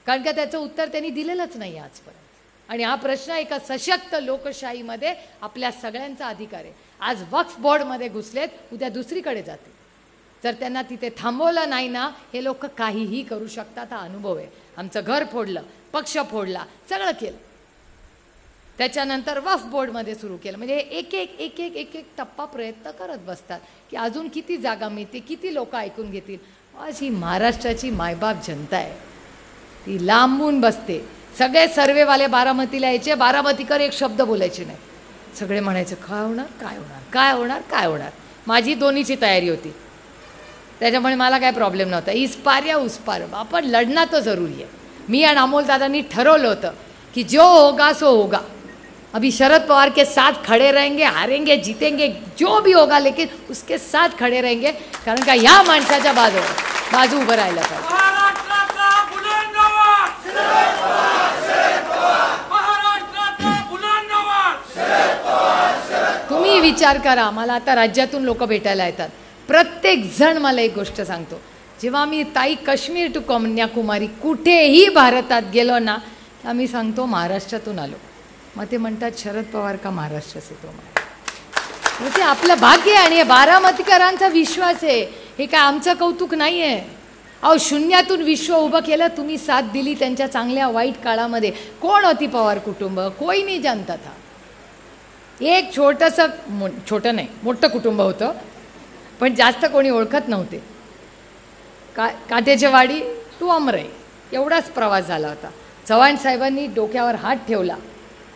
कारण का त्याचं उत्तर त्यांनी दिलेलंच नाही आजपर्यंत. आणि हा प्रश्न एका सशक्त लोकशाहीमध्ये आपल्या सगळ्यांचा अधिकार आहे. आज वक्फ बोर्डमध्ये घुसलेत, उद्या दुसरीकडे जातील. जर त्यांना तिथे थांबवलं नाही ना, हे लोक काहीही करू शकतात. हा अनुभव आहे. आमचं घर फोडलं, पक्ष फोडला, सगळं केलं. त्याच्यानंतर वक्फ बोर्डमध्ये सुरू केलं. म्हणजे एक एक एक एक एक एक टप्पा प्रयत्न करत बसतात की अजून किती जागा मिळते, किती लोक ऐकून घेतील. आज ही महाराष्ट्राची मायबाप जनता आहे, ती लांबून बसते. सगळे सर्वेवाले बारामतीला यायचे, बारामतीकर एक शब्द बोलायचे नाही. सगळे म्हणायचे काय होणार, काय होणार, काय होणार, काय होणार. माझी दोन्हीची तयारी होती, त्याच्यामुळे मला काय प्रॉब्लेम नव्हता. इस पार या उस पार, आपण लढणं तर जरूरी आहे. मी आणि अमोल दादांनी ठरवलं होतं की जो होगा सो होगा. अभी शरद पवार के साथ खड़े रहेंगे, हारेंगे जीतेंगे जो भी होगा, लेकिन उसके साथ खड़े रहेंगे. कारण का ह्या माणसाच्या बाजू उभं राहायला पाहिजे. तुम्ही विचार करा, मला आता राज्यातून लोक भेटायला येतात. प्रत्येक जण मला एक गोष्ट सांगतो, जेव्हा मी ताई काश्मीर टू कन्याकुमारी कुठेही भारतात गेलो ना, आम्ही सांगतो महाराष्ट्रातून आलो. मग ते म्हणतात शरद पवार का महाराष्ट्र से तो. मग ते आपलं भाग्य आहे आणि हे बारामतीकरांचा विश्वास आहे. हे काय आमचं कौतुक नाही आहे. अहो, शून्यातून विश्व उभं केलं, तुम्ही साथ दिली त्यांच्या चांगल्या वाईट काळामध्ये. कोण होती पवार कुटुंब? कोई नाही जानता था. एक छोटंसं, छोटं नाही मोठं कुटुंब होतं, पण जास्त कोणी ओळखत नव्हते. काटेचेवाडी टू अमराई एवढाच प्रवास झाला होता. चव्हाण साहेबांनी डोक्यावर हात ठेवला,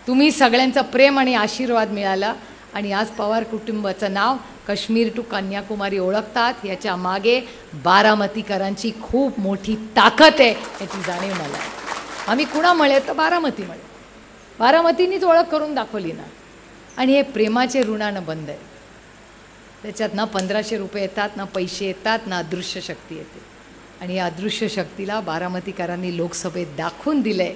तुम्ही सगळ्यांचं प्रेम आणि आशीर्वाद मिळाला आणि आज पवार कुटुंबाचं नाव काश्मीर टू कन्याकुमारी ओळखतात. याच्या मागे बारामतीकरांची खूप मोठी ताकद आहे, याची जाणीव मला. आम्ही कुणामुळे तर बारामतीमुळे, बारामतीनीच ओळख करून दाखवली ना. आणि हे प्रेमाचे ऋणानं बंद आहे. त्याच्यात ना 1500 रुपये येतात, ना पैसे येतात, ना अदृश्य शक्ती येते. आणि या अदृश्य शक्तीला बारामतीकरांनी लोकसभेत दाखवून दिलंय.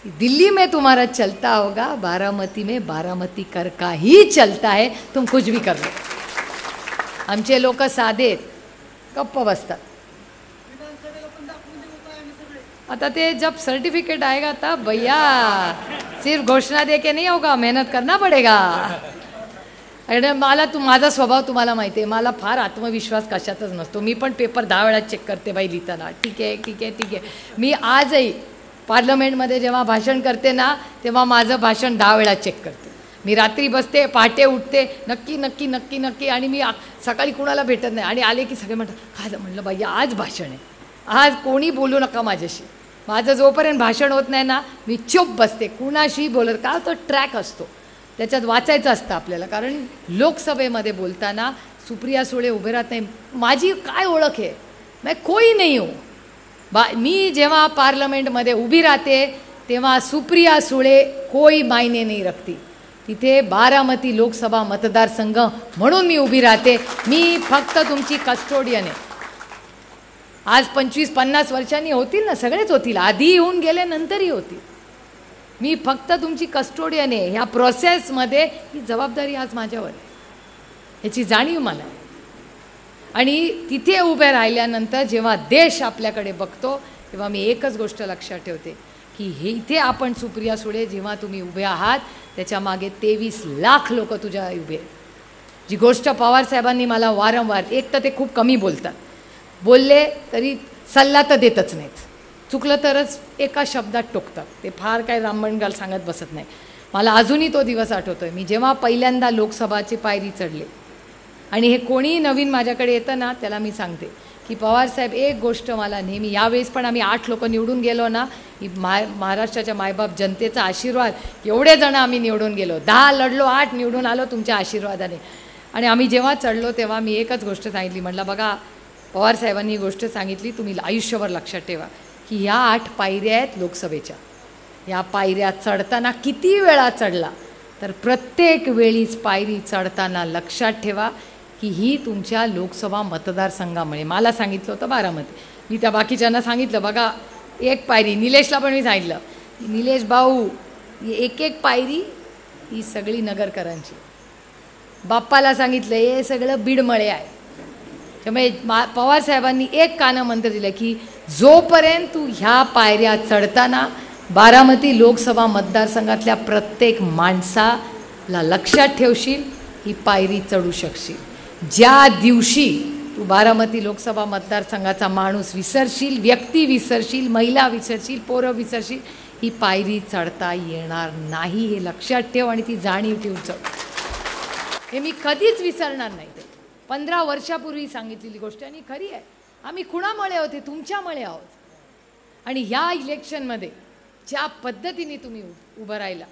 दिल्ली में तुम्हारा चलता होगा, बारामती में बारामती कर का ही चलता है, तुम कुछ भी कर लो. आमचे लोक साधेत, गप्प बसतात. आता ते जब सर्टिफिकेट आएगा तब भैया सिर्फ घोषणा दे के नहीं होगा, मेहनत करना पड़ेगा. अरे मला माझा स्वभाव तुम्हाला माहिती आहे, मला फार आत्मविश्वास कशातच नसतो. मी पण पेपर 10 वेळा चेक करते बाई लिहिताना. ठीक आहे ठीक आहे ठीक आहे. मी आजही पार्लमेंटमध्ये जेव्हा भाषण करते ना, तेव्हा माझं भाषण 10 वेळा चेक करते. मी रात्री बसते, पहाटे उठते, नक्की नक्की नक्की नक्की. आणि मी सकाळी कुणाला भेटत नाही. आणि आले की सगळे म्हणतात काय म्हणलं बाई आज भाषण आहे, आज कोणी बोलू नका माझ्याशी. माझं जोपर्यंत भाषण होत नाही ना, मी चुप बसते, कुणाशी बोलत. का तो ट्रॅक असतो, त्याच्यात वाचायचं असतं आपल्याला. कारण लोकसभेमध्ये बोलताना सुप्रिया सुळे उभे राहत नाही. माझी काय ओळख आहे, मैं कोई नहीं हूँ. मी जेव्हा पार्लमेंटमध्ये उभी राहते तेव्हा सुप्रिया सुळे कोई मायने नाही रखती. तिथे बारामती लोकसभा मतदारसंघ म्हणून मी उभी राहते. मी फक्त तुमची कस्टोडियन आहे. आज 25-50 वर्षांनी होतील ना, सगळेच होतील, आधी येऊन गेले नंतरही होतील. मी फक्त तुमची कस्टोडियन आहे. ह्या प्रोसेसमध्ये ही जबाबदारी आज माझ्यावर आहे, याची जाणीव मला आहे. आणि तिथे उभे राहिल्यानंतर जेव्हा देश आपल्याकडे बघतो तेव्हा मी एकच गोष्ट लक्षात ठेवते की हे इथे आपण सुप्रिया सुळे जेव्हा तुम्ही उभे आहात त्याच्या मागे 23 लाख लोक तुझ्या उभे आहेत. जी गोष्ट पवार साहेबांनी मला वारंवार, एक तर ते खूप कमी बोलतात, बोलले तरी सल्ला तर देतच नाहीत, चुकलं तरच एका शब्दात टोकतात. ते फार काय रामबणगाल सांगत बसत नाही. मला अजूनही तो दिवस आठवतोय, मी जेव्हा पहिल्यांदा लोकसभाची पायरी चढले. आणि हे कोणीही नवीन माझ्याकडे येतं ना, त्याला मी सांगते की पवारसाहेब एक गोष्ट मला नेहमी, यावेळेस पण आम्ही 8 लोक निवडून गेलो ना, ही महाराष्ट्राच्या मायबाप जनतेचा आशीर्वाद, एवढे जण आम्ही निवडून गेलो, 10 लढलो, 8 निवडून आलो तुमच्या आशीर्वादाने. आणि आम्ही जेव्हा चढलो तेव्हा मी एकच गोष्ट सांगितली, म्हटलं बघा पवारसाहेबांनी ही गोष्ट सांगितली, तुम्ही आयुष्यभर लक्षात ठेवा की ह्या 8 पायऱ्या आहेत लोकसभेच्या. या पायऱ्या चढताना किती वेळा चढला तर प्रत्येक वेळीच पायरी चढताना लक्षात ठेवा की ही तुमच्या लोकसभा मतदारसंघामुळे. मला सांगितलं होतं बारामती, मी त्या बाकीच्यांना सांगितलं बघा एक पायरी, निलेशला पण मी सांगितलं, निलेश भाऊ एक एक पायरी ही सगळी नगरकरांची. बाप्पाला सांगितलं हे सगळं बीडमळे आहे. त्यामुळे पवारसाहेबांनी एक कानमंत्र दिलं की जोपर्यंत तू ह्या पायऱ्या चढताना बारामती लोकसभा मतदारसंघातल्या प्रत्येक माणसाला लक्षात ठेवशील, ही पायरी चढू शकशील. ज्या दिवशी तू बारामती लोकसभा मतदारसंघाचा माणूस विसरशील, व्यक्ती विसरशील, महिला विसरशील, पोरं विसरशील, ही पायरी चढता येणार नाही. हे लक्षात ठेव आणि ती जाणीव ठेव. हे मी कधीच विसरणार नाही. ते 15 वर्षापूर्वी सांगितलेली गोष्ट आणि खरी आहे. आम्ही कुणामुळे होते, तुमच्यामुळे आहोत. आणि ह्या इलेक्शनमध्ये ज्या पद्धतीने तुम्ही उभं राहिला,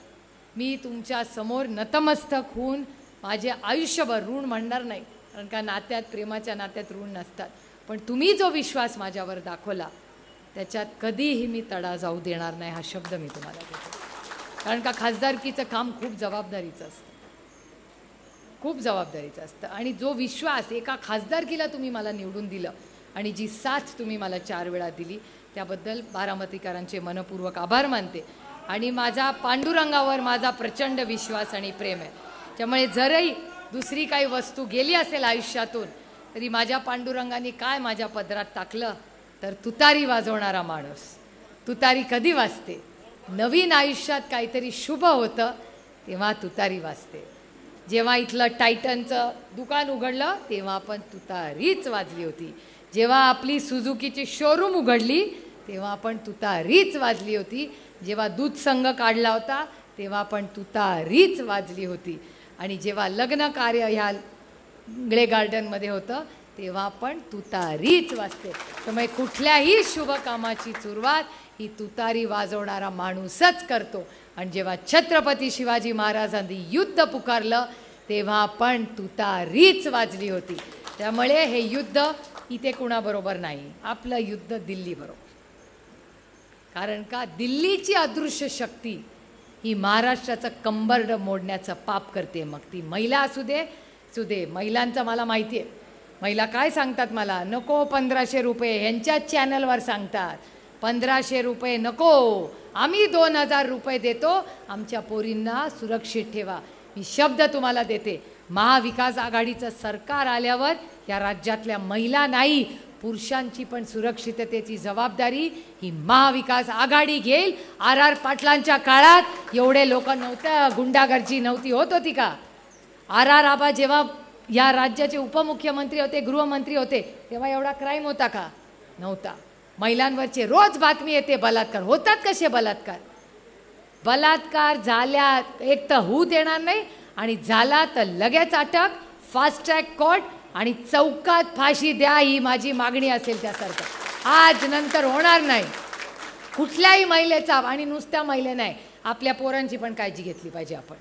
मी तुमच्या समोर नतमस्तक होऊन माझे आयुष्यभर ऋण म्हणणार नाही, कारण का नात्यात, प्रेमाच्या नात्यात ऋण नसतात, पण तुम्ही जो विश्वास माझ्यावर दाखवला त्याच्यात कधीही मी तडा जाऊ देणार नाही, हा शब्द मी तुम्हाला देतो. कारण का खासदारकीचं काम खूप जबाबदारीचं असतं, खूप जबाबदारीचं असतं. आणि जो विश्वास एका खासदारकीला तुम्ही मला निवडून दिलं आणि जी साथ तुम्ही मला 4 वेळा दिली, त्याबद्दल बारामतीकरांचे मनपूर्वक आभार मानते. आणि माझा पांडुरंगावर माझा प्रचंड विश्वास आणि प्रेम आहे. त्यामुळे जरही दुसरी काही वस्तू गेली असेल आयुष्यातून, तरी माझ्या पांडुरंगाने काय माझ्या पदरात टाकलं तर तुतारी वाजवणारा माणूस. तुतारी कधी वाजते? नवीन आयुष्यात काहीतरी शुभ होतं तेव्हा तुतारी वाजते. जेव्हा इथलं टायटनचं दुकान उघडलं तेव्हा पण तुतारीच वाजली होती. जेव्हा आपली सुझुकीची शोरूम उघडली तेव्हा पण तुतारीच वाजली होती. जेव्हा दूध संघ काढला होता तेव्हा पण तुतारीच वाजली होती. आणि जेव्हा लग्न कार्य ह्या इंगळे गार्डनमध्ये होतं तेव्हा पण तुतारीच वाजते. त्यामुळे कुठल्याही शुभ कामाची सुरुवात ही तुतारी वाजवणारा माणूसच करतो. आणि जेव्हा छत्रपती शिवाजी महाराजांनी युद्ध पुकारलं तेव्हा पण तुतारीच वाजली होती. त्यामुळे हे युद्ध इथे कुणाबरोबर नाही, आपलं युद्ध दिल्लीबरोबर. कारण का दिल्लीची अदृश्य शक्ती ही महाराष्ट्राचं कंबरड मोडण्याचं पाप करते. मग ती महिला असू दे महिलांचं मला माहिती आहे. महिला काय सांगतात मला, नको 1500 रुपये, ह्यांच्याच चॅनलवर सांगतात 1500 रुपये नको, आम्ही 2000 रुपये देतो, आमच्या पोरींना सुरक्षित ठेवा. मी शब्द तुम्हाला देते, महाविकास आघाडीचं सरकार आल्यावर या राज्यातल्या महिला नाही पुरुषांची पण सुरक्षिततेची जबाबदारी ही महाविकास आघाडी घेईल. आर पाटलांच्या काळात एवढे लोक नव्हते, गुंडागर्दी नव्हती होत होती का? आबा जेव्हा या राज्याचे उपमुख्यमंत्री होते, गृहमंत्री होते, तेव्हा एवढा क्राईम होता का? नव्हता. महिलांवरचे रोज बातमी येते बलात्कार होतात. कसे बलात्कार झाल्या एक तर होऊ देणार नाही, आणि झाला तर लगेच अटक, फास्ट ट्रॅक कोर्ट आणि चौकात फाशी द्या, ही माझी मागणी असेल त्या सरकार. आज नंतर होणार नाही कुठल्याही महिलेचा. आणि नुसत्या महिले नाही, आपल्या पोरांची पण काळजी घेतली पाहिजे आपण.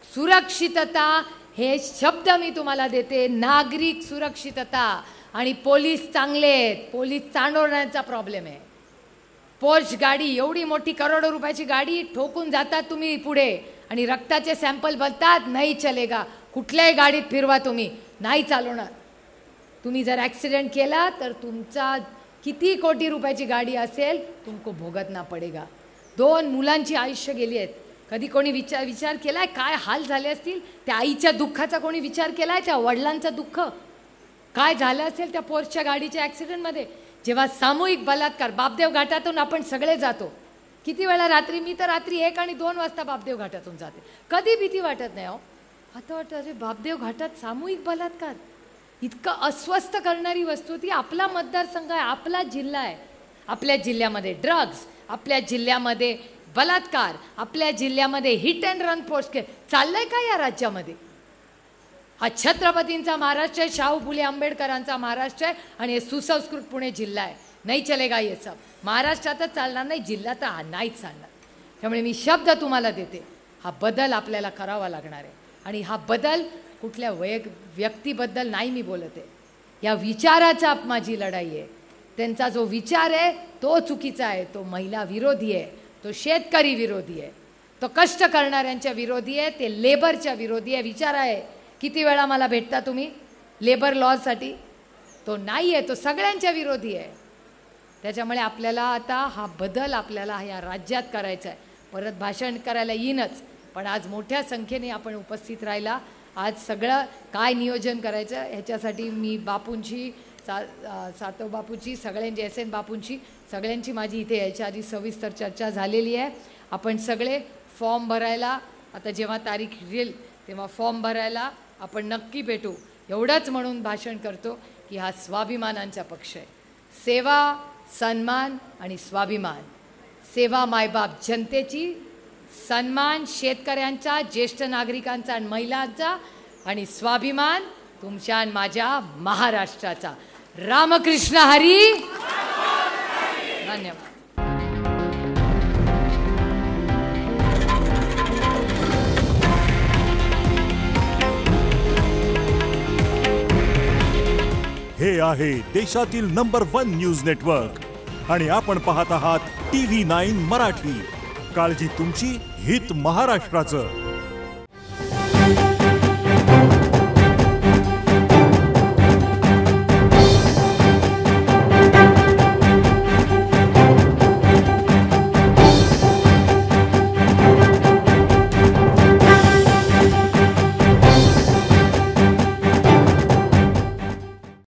सुरक्षितता हे शब्द मी तुम्हाला देते, नागरिक सुरक्षितता. आणि पोलीस चांगले आहेत, पोलीस चांडवण्याचा प्रॉब्लेम आहे. पोर्श गाडी, एवढी मोठी करोडो रुपयाची गाडी, ठोकून जातात तुम्ही पुढे आणि रक्ताचे सॅम्पल बनतात, नाही चलेगा. कुठल्याही गाडीत फिरवा तुम्ही, नाही चालवणार. तुम्ही जर ॲक्सिडेंट केला तर तुमचा किती कोटी रुपयाची गाडी असेल तुमको भोगतना पडेगा. 2 मुलांची आयुष्य गेली आहेत. कधी कोणी विचार केलाय काय हाल झाले असतील? त्या आईच्या दुःखाचा कोणी विचार केलाय? त्या वडिलांचं दुःख काय झालं असेल त्या पोर्शच्या गाडीच्या ॲक्सिडेंटमध्ये? जेव्हा सामूहिक बलात्कार, बापदेव घाटातून आपण सगळे जातो, किती वेळा रात्री, मी तर रात्री 1 आणि 2 वाजता बापदेव घाटातून जाते, कधी भीती वाटत नाही. हो, आता वाटतं अरे बापदेव घाटात सामूहिक बलात्कार, इतकं अस्वस्थ करणारी वस्तू. ती आपला मतदारसंघ आहे, आपला जिल्हा आहे. आपल्या जिल्ह्यामध्ये ड्रग्ज, आपल्या जिल्ह्यामध्ये बलात्कार, आपल्या जिल्ह्यामध्ये हिट अँड रन पोस्ट चाललंय का या राज्यामध्ये? हा छत्रपतींचा महाराष्ट्र आहे, शाहू फुले आंबेडकरांचा महाराष्ट्र आहे, आणि हे सुसंस्कृत पुणे जिल्हा आहे. नाही चलेगा ये सब. महाराष्ट्रातच चालणार नाही, जिल्ह्यात नाहीच चालणार. त्यामुळे मी शब्द तुम्हाला देते, हा बदल आपल्याला करावा लागणार आहे. आणि हा बदल कुठल्या व्यक्तीबद्दल नाही मी बोलते, या विचाराचा माझी लढाई आहे. त्यांचा जो विचार आहे तो चुकीचा आहे, तो महिला विरोधी आहे, तो शेतकरी विरोधी आहे, तो कष्ट करणाऱ्यांच्या विरोधी आहे, ते लेबरच्या विरोधी आहे. विचार आहे, किती वेळा मला भेटता तुम्ही लेबर लॉसाठी? तो नाही आहे, तो सगळ्यांच्या विरोधी आहे. त्याच्यामुळे आपल्याला आता हा बदल आपल्याला या राज्यात करायचा आहे. परत भाषण करायला येईनच, पण आज मोठ्या संख्येने आपण उपस्थित राहिला. आज सगळं काय नियोजन करायचं ह्याच्यासाठी मी बापूंची, सातव बापूची, सगळ्यांची, SN बापूंची, सगळ्यांची माझी इथे यायच्या आधी सविस्तर चर्चा झालेली आहे. आपण सगळे फॉर्म भरायला, आता जेव्हा तारीख येईल तेव्हा फॉर्म भरायला आपण नक्की भेटू. एवढंच म्हणून भाषण करतो की हा स्वाभिमानांचा पक्ष आहे. सेवा, सन्मान आणि स्वाभिमान. सेवा मायबाप जनतेची, सन्मान शेतकऱ्यांचा, ज्येष्ठ नागरिकांचा आणि महिलांचा, आणि स्वाभिमान तुमच्या आणि माझ्या महाराष्ट्राचा. रामकृष्ण हरी. धन्यवाद. हे आहे देशातील नंबर 1 न्यूज नेटवर्क आणि आपण पाहत आहात TV9 मराठी. काळजी तुमची, हित महाराष्ट्राचं.